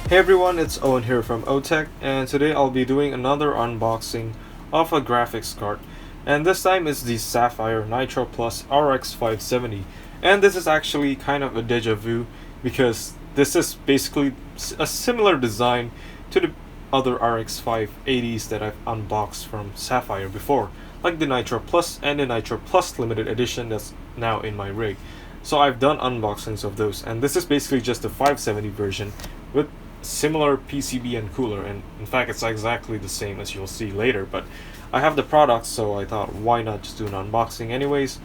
Hey everyone, it's Owen here from OTech, and today I'll be doing another unboxing of a graphics card. And this time it's the Sapphire Nitro Plus RX 570. And this is actually kind of a deja vu because this is basically a similar design to the other RX 580s that I've unboxed from Sapphire before, like the Nitro Plus and the Nitro Plus limited edition that's now in my rig. So I've done unboxings of those, and this is basically just the 570 version with similar PCB and cooler, and in fact it's exactly the same as you'll see later, but I have the product, so I thought why not just do an unboxing anyways,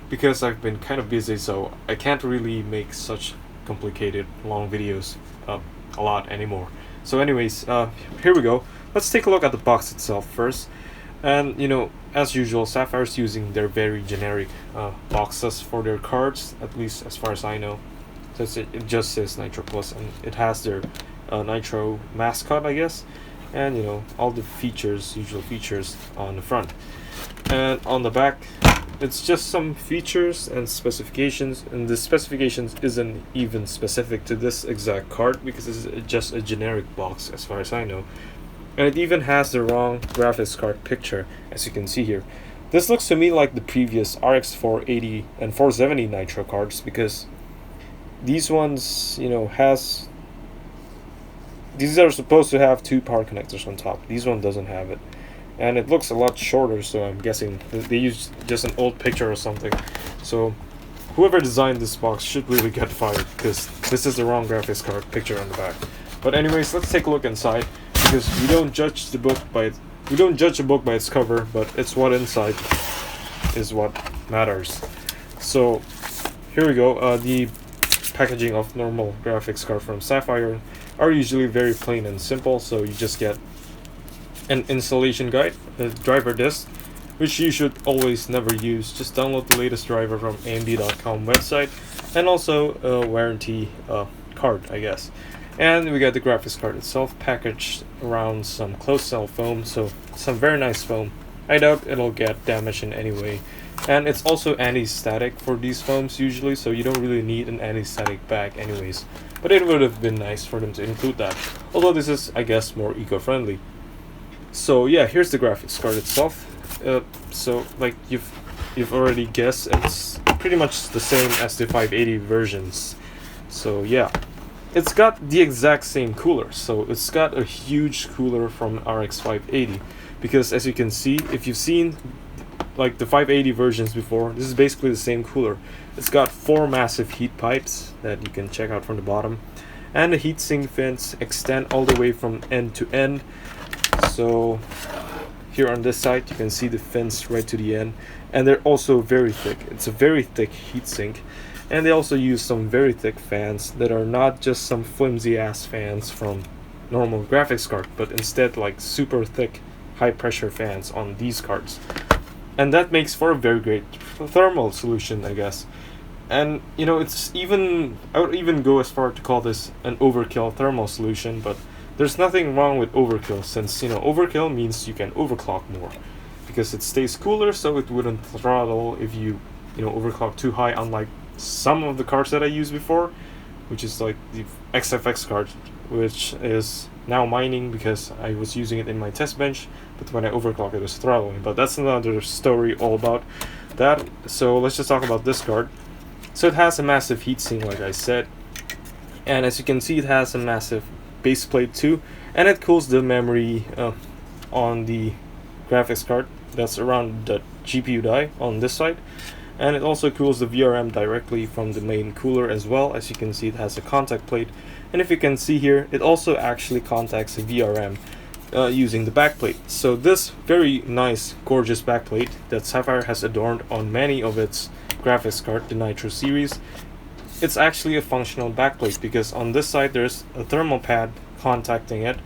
because I've been kind of busy, so I can't really make such complicated long videos a lot anymore. So anyways, here we go. Let's take a look at the box itself first. And as usual, Sapphire's using their very generic boxes for their cards, at least as far as I know. So it just says Nitro Plus, and it has their Nitro mascot, I guess, and all the features, usual features on the front. And on the back, it's just some features and specifications, and the specifications isn't even specific to this exact card because it's just a generic box as far as I know. And it even has the wrong graphics card picture, as you can see here. This looks to me like the previous RX 480 and 470 Nitro cards, because these ones, these are supposed to have two power connectors on top. These one doesn't have it. And it looks a lot shorter, so I'm guessing they used just an old picture or something. So whoever designed this box should really get fired, because this is the wrong graphics card picture on the back. But anyways, let's take a look inside, because we don't judge a book by its cover, but it's what inside is what matters. So here we go. The packaging of normal graphics card from Sapphire are usually very plain and simple, so you just get an installation guide, a driver disk, which you should always never use. Just download the latest driver from amd.com website, and also a warranty card, I guess. And we got the graphics card itself packaged around some closed cell foam, so some very nice foam. I doubt it'll get damaged in any way. And it's also anti-static for these foams usually, so you don't really need an anti-static bag anyways. But it would have been nice for them to include that, although this is, I guess, more eco-friendly. So yeah, here's the graphics card itself. So like you've already guessed, it's pretty much the same as the 580 versions. So yeah, it's got the exact same cooler. So it's got a huge cooler from RX 580, because as you can see, if you've seen like the 580 versions before, this is basically the same cooler. It's got 4 massive heat pipes that you can check out from the bottom, and the heatsink fins extend all the way from end to end. So here on this side you can see the fins right to the end, and they're also very thick. It's a very thick heatsink, and they also use some very thick fans that are not just some flimsy ass fans from normal graphics card, but instead like super thick high pressure fans on these cards. And that makes for a very great thermal solution, I guess. And it's even, I would even go as far to call this an overkill thermal solution, but there's nothing wrong with overkill, since overkill means you can overclock more, because it stays cooler, so it wouldn't throttle if you overclock too high, unlike some of the cards that I used before, which is like the XFX card, which is now mining because I was using it in my test bench, but when I overclock it was throttling. But that's another story all about that. So let's just talk about this card. So it has a massive heatsink, like I said, and as you can see, it has a massive base plate too, and it cools the memory on the graphics card that's around the GPU die on this side, and it also cools the VRM directly from the main cooler as well. As you can see, it has a contact plate, and if you can see here, it also actually contacts the VRM using the backplate. So this very nice, gorgeous backplate that Sapphire has adorned on many of its graphics card, the Nitro series, it's actually a functional backplate, because on this side there's a thermal pad contacting it,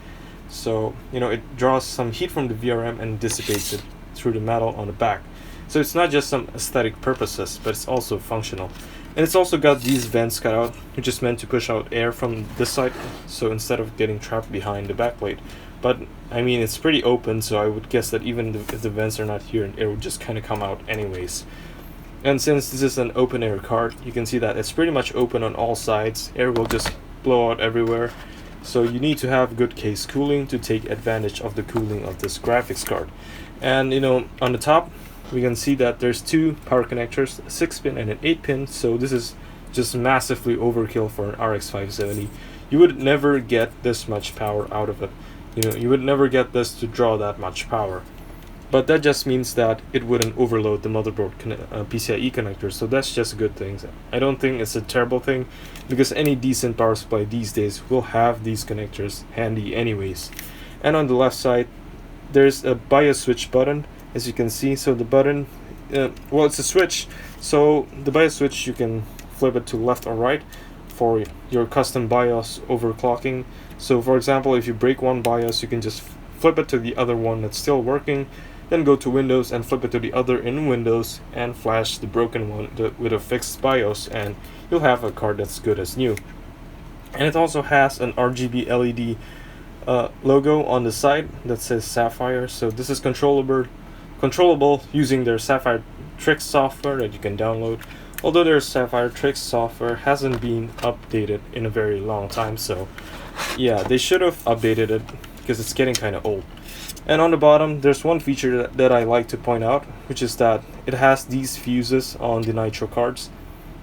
so it draws some heat from the VRM and dissipates it through the metal on the back. So it's not just some aesthetic purposes, but it's also functional. And it's also got these vents cut out, which is meant to push out air from this side, so instead of getting trapped behind the backplate. But I mean, it's pretty open, so I would guess that even if the vents are not here, air would just kind of come out anyways. And since this is an open air card, you can see that it's pretty much open on all sides. Air will just blow out everywhere. So you need to have good case cooling to take advantage of the cooling of this graphics card. And you know, on the top we can see that there's two power connectors, a 6-pin and an 8-pin. So this is just massively overkill for an RX 570. You would never get this much power out of it. You know, you would never get this to draw that much power. But that just means that it wouldn't overload the motherboard PCIe connector, so that's just a good thing. I don't think it's a terrible thing, because any decent power supply these days will have these connectors handy anyways. And on the left side, there's a BIOS switch button, as you can see. So the button, well, it's a switch, so the BIOS switch, you can flip it to left or right for your custom BIOS overclocking. So for example, if you break one BIOS, you can just flip it to the other one that's still working, then go to Windows and flip it to the other in Windows and flash the broken one with a fixed BIOS, and you'll have a card that's good as new. And it also has an RGB LED logo on the side that says Sapphire. So this is controllable using their Sapphire Tricks software that you can download. Although their Sapphire Tricks software hasn't been updated in a very long time, so yeah, they should have updated it because it's getting kind of old. And on the bottom, there's one feature that I like to point out, which is that it has these fuses on the Nitro cards,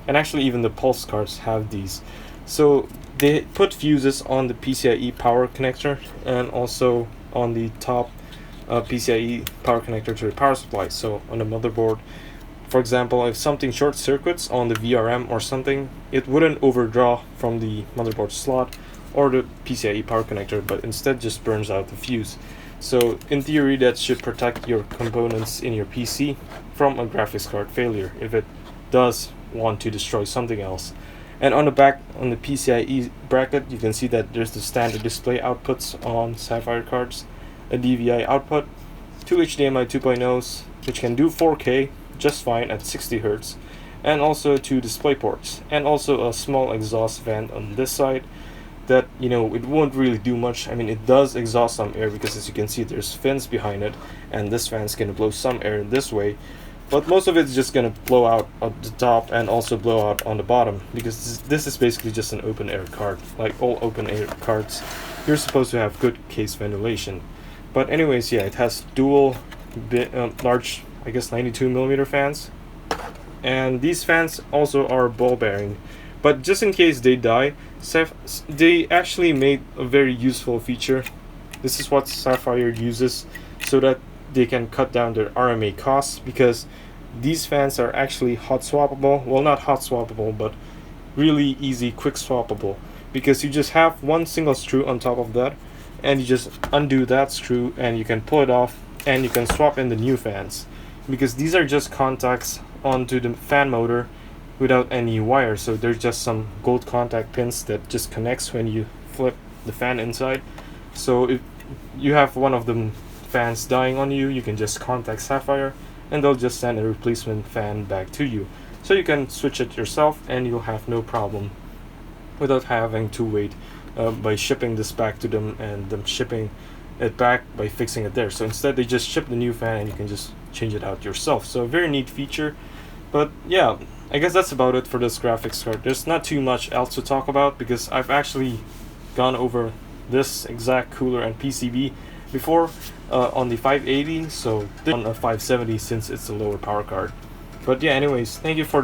and actually even the Pulse cards have these. So they put fuses on the PCIe power connector and also on the top PCIe power connector to the power supply. So on the motherboard, for example, if something short circuits on the VRM or something, it wouldn't overdraw from the motherboard slot or the PCIe power connector, but instead just burns out the fuse. So in theory, that should protect your components in your PC from a graphics card failure if it does want to destroy something else. And on the back, on the PCIe bracket, you can see that there's the standard display outputs on Sapphire cards, a DVI output, two HDMI 2.0s, which can do 4K just fine at 60 Hz, and also two display ports, and also a small exhaust vent on this side that, you know, it won't really do much. I mean, it does exhaust some air because, as you can see, there's fins behind it, and this fan's gonna blow some air this way, but most of it's just gonna blow out at the top and also blow out on the bottom, because this is basically just an open air card. Like all open air cards, you're supposed to have good case ventilation. But anyways, yeah, it has dual large, I guess 92mm fans, and these fans also are ball bearing. But just in case they die, they actually made a very useful feature. This is what Sapphire uses so that they can cut down their RMA costs, because these fans are actually hot swappable. Well, not hot swappable, but really easy quick swappable, because you just have one single screw on top of that, and you just undo that screw and you can pull it off and you can swap in the new fans, because these are just contacts onto the fan motor without any wire. So there's just some gold contact pins that just connects when you flip the fan inside. So if you have one of the fans dying on you, you can just contact Sapphire and they'll just send a replacement fan back to you. So you can switch it yourself and you'll have no problem without having to wait by shipping this back to them and them shipping it back by fixing it there. So instead they just ship the new fan and you can just change it out yourself. So a very neat feature. But yeah, I guess that's about it for this graphics card. There's not too much else to talk about because I've actually gone over this exact cooler and PCB before on the 580, so on a 570 since it's a lower power card. But yeah, anyways, thank you for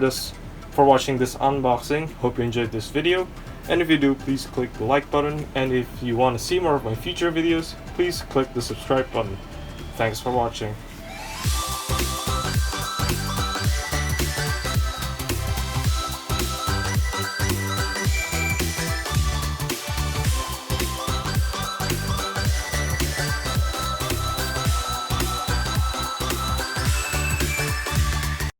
watching this unboxing. Hope you enjoyed this video, and if you do, please click the like button, and if you want to see more of my future videos, please click the subscribe button. Thanks for watching.